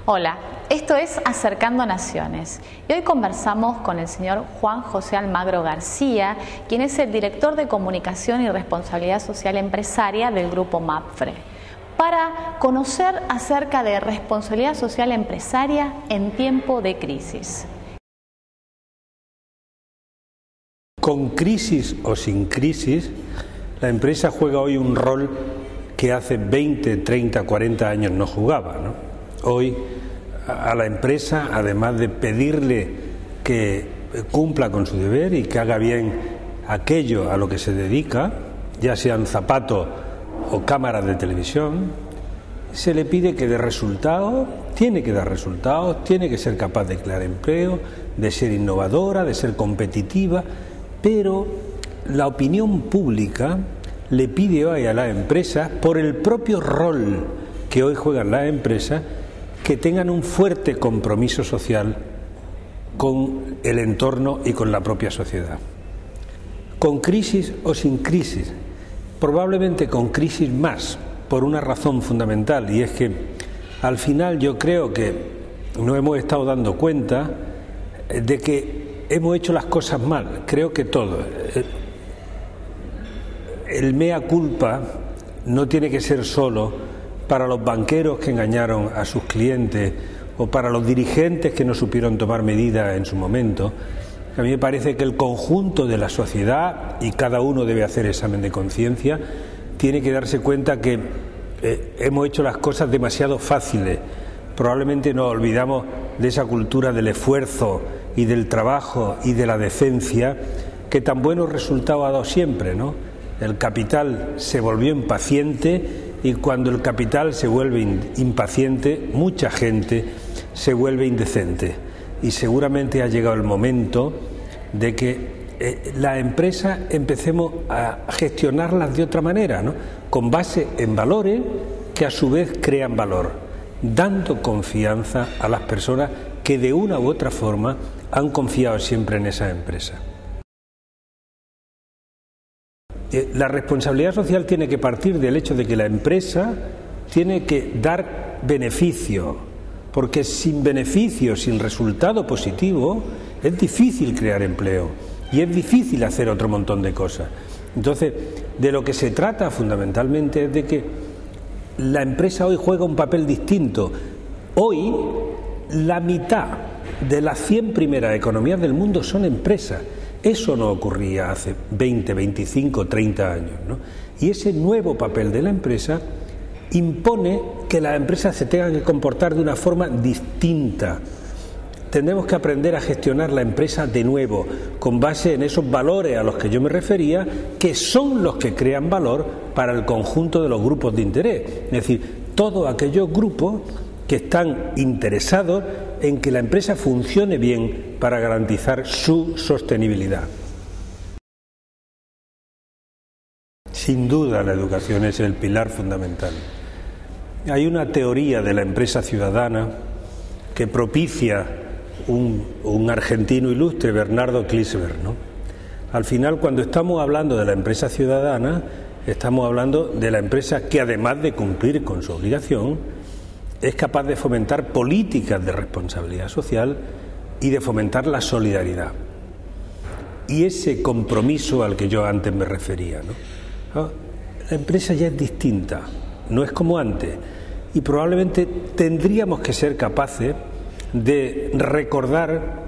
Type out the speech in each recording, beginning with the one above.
Hola, esto es Acercando Naciones y hoy conversamos con el señor Juan José Almagro García, quien es el director de Comunicación y Responsabilidad Social Empresaria del Grupo MAPFRE, para conocer acerca de responsabilidad social empresaria en tiempo de crisis. Con crisis o sin crisis, la empresa juega hoy un rol que hace 20, 30, 40 años no jugaba, ¿no? Hoy a la empresa, además de pedirle que cumpla con su deber y que haga bien aquello a lo que se dedica, ya sean zapatos o cámaras de televisión, se le pide que dé resultados, tiene que dar resultados, tiene que ser capaz de crear empleo, de ser innovadora, de ser competitiva, pero la opinión pública le pide hoy a las empresas, por el propio rol que hoy juegan las empresas, que tengan un fuerte compromiso social con el entorno y con la propia sociedad. Con crisis o sin crisis, probablemente con crisis más, por una razón fundamental, y es que al final yo creo que nos hemos estado dando cuenta de que hemos hecho las cosas mal, creo que todo. El mea culpa no tiene que ser solo para los banqueros que engañaron a sus clientes o para los dirigentes que no supieron tomar medidas en su momento. A mí me parece que el conjunto de la sociedad, y cada uno debe hacer examen de conciencia, tiene que darse cuenta que hemos hecho las cosas demasiado fáciles. Probablemente nos olvidamos de esa cultura del esfuerzo y del trabajo y de la decencia que tan buenos resultados ha dado siempre, ¿no? El capital se volvió impaciente y cuando el capital se vuelve impaciente, mucha gente se vuelve indecente. Y seguramente ha llegado el momento de que las empresas empecemos a gestionarlas de otra manera, ¿no? Con base en valores que a su vez crean valor, dando confianza a las personas que de una u otra forma han confiado siempre en esa empresa. La responsabilidad social tiene que partir del hecho de que la empresa tiene que dar beneficio, porque sin beneficio, sin resultado positivo, es difícil crear empleo y es difícil hacer otro montón de cosas. Entonces, de lo que se trata fundamentalmente es de que la empresa hoy juega un papel distinto. Hoy, la mitad de las 100 primeras economías del mundo son empresas. Eso no ocurría hace 20, 25, 30 años, ¿no? Y ese nuevo papel de la empresa impone que las empresas se tengan que comportar de una forma distinta. Tendremos que aprender a gestionar la empresa de nuevo, con base en esos valores a los que yo me refería, que son los que crean valor para el conjunto de los grupos de interés. Es decir, todos aquellos grupos que están interesados en que la empresa funcione bien para garantizar su sostenibilidad. Sin duda la educación es el pilar fundamental. Hay una teoría de la empresa ciudadana que propicia un argentino ilustre, Bernardo Klinsberg, ¿no? Al final, cuando estamos hablando de la empresa ciudadana, estamos hablando de la empresa que, además de cumplir con su obligación, es capaz de fomentar políticas de responsabilidad social y de fomentar la solidaridad. Y ese compromiso al que yo antes me refería, ¿no? La empresa ya es distinta, no es como antes, y probablemente tendríamos que ser capaces de recordar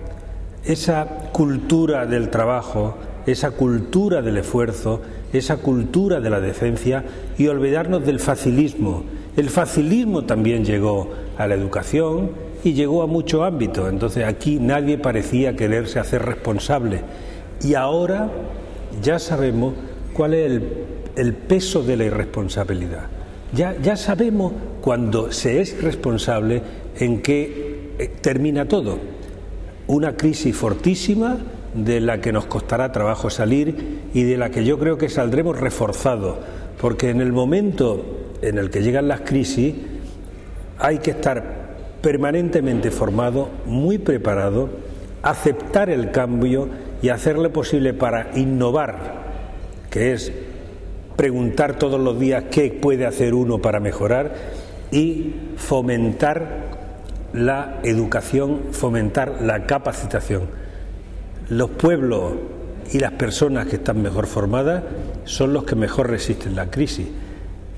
esa cultura del trabajo, esa cultura del esfuerzo, esa cultura de la decencia y olvidarnos del facilismo. El facilismo también llegó a la educación y llegó a muchos ámbitos. Entonces aquí nadie parecía quererse hacer responsable. Y ahora ya sabemos cuál es el peso de la irresponsabilidad. Ya sabemos cuando se es responsable en qué termina todo. Una crisis fortísima de la que nos costará trabajo salir y de la que yo creo que saldremos reforzados, porque en el momento en el que llegan las crisis hay que estar permanentemente formado, muy preparado, aceptar el cambio y hacerlo posible para innovar, que es preguntar todos los días qué puede hacer uno para mejorar, y fomentar la educación, fomentar la capacitación. Los pueblos y las personas que están mejor formadas son los que mejor resisten la crisis,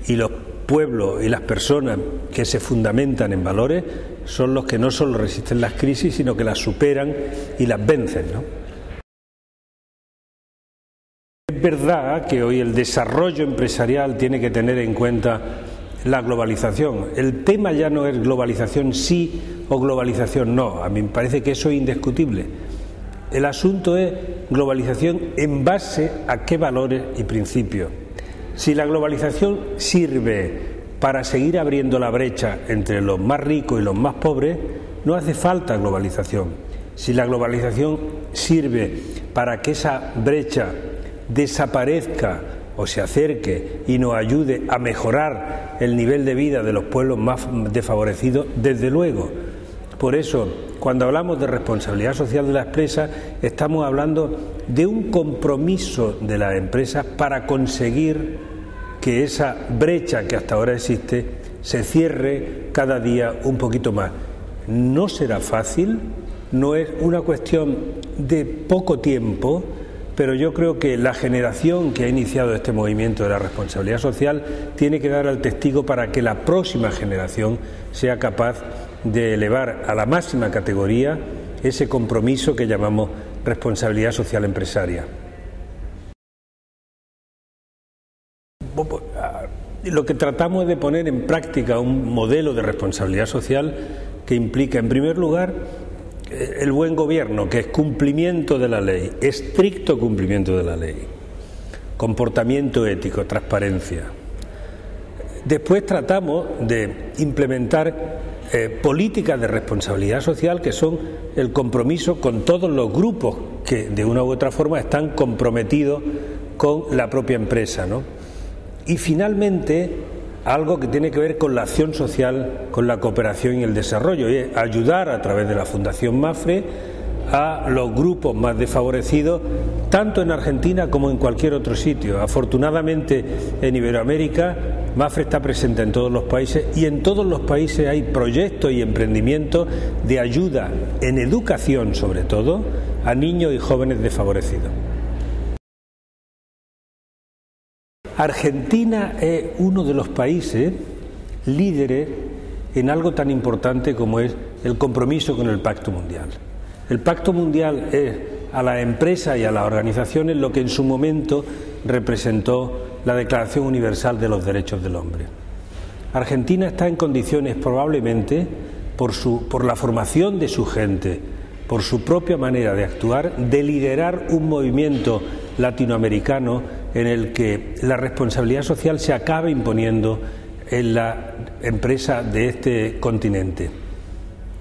y los pueblos y las personas que se fundamentan en valores son los que no solo resisten las crisis, sino que las superan y las vencen, ¿no? Es verdad que hoy el desarrollo empresarial tiene que tener en cuenta la globalización. El tema ya no es globalización sí o globalización no. A mí me parece que eso es indiscutible. El asunto es globalización en base a qué valores y principios. Si la globalización sirve para seguir abriendo la brecha entre los más ricos y los más pobres, no hace falta globalización. Si la globalización sirve para que esa brecha desaparezca o se acerque y nos ayude a mejorar el nivel de vida de los pueblos más desfavorecidos, desde luego. Por eso, cuando hablamos de responsabilidad social de la empresa, estamos hablando de un compromiso de las empresas para conseguir que esa brecha que hasta ahora existe se cierre cada día un poquito más. No será fácil, no es una cuestión de poco tiempo, pero yo creo que la generación que ha iniciado este movimiento de la responsabilidad social tiene que dar al testigo para que la próxima generación sea capaz de elevar a la máxima categoría ese compromiso que llamamos responsabilidad social empresaria. Lo que tratamos es de poner en práctica un modelo de responsabilidad social que implica, en primer lugar, el buen gobierno, que es cumplimiento de la ley, estricto cumplimiento de la ley, comportamiento ético, transparencia. Después tratamos de implementar políticas de responsabilidad social que son el compromiso con todos los grupos que de una u otra forma están comprometidos con la propia empresa, ¿no? Y finalmente, algo que tiene que ver con la acción social, con la cooperación y el desarrollo, y es ayudar a través de la Fundación MAPFRE a los grupos más desfavorecidos, tanto en Argentina como en cualquier otro sitio. Afortunadamente, en Iberoamérica, MAPFRE está presente en todos los países, y en todos los países hay proyectos y emprendimientos de ayuda en educación, sobre todo, a niños y jóvenes desfavorecidos. Argentina es uno de los países líderes en algo tan importante como es el compromiso con el Pacto Mundial. El Pacto Mundial es a las empresas y a las organizaciones lo que en su momento representó la Declaración Universal de los Derechos del Hombre. Argentina está en condiciones, probablemente, por la formación de su gente, por su propia manera de actuar, de liderar un movimiento latinoamericano en el que la responsabilidad social se acabe imponiendo en la empresa de este continente.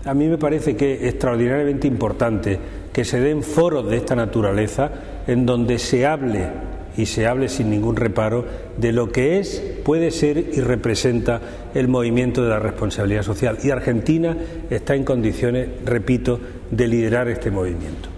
A mí me parece que es extraordinariamente importante que se den foros de esta naturaleza en donde se hable, y se hable sin ningún reparo, de lo que es, puede ser y representa el movimiento de la responsabilidad social. Y Argentina está en condiciones, repito, de liderar este movimiento.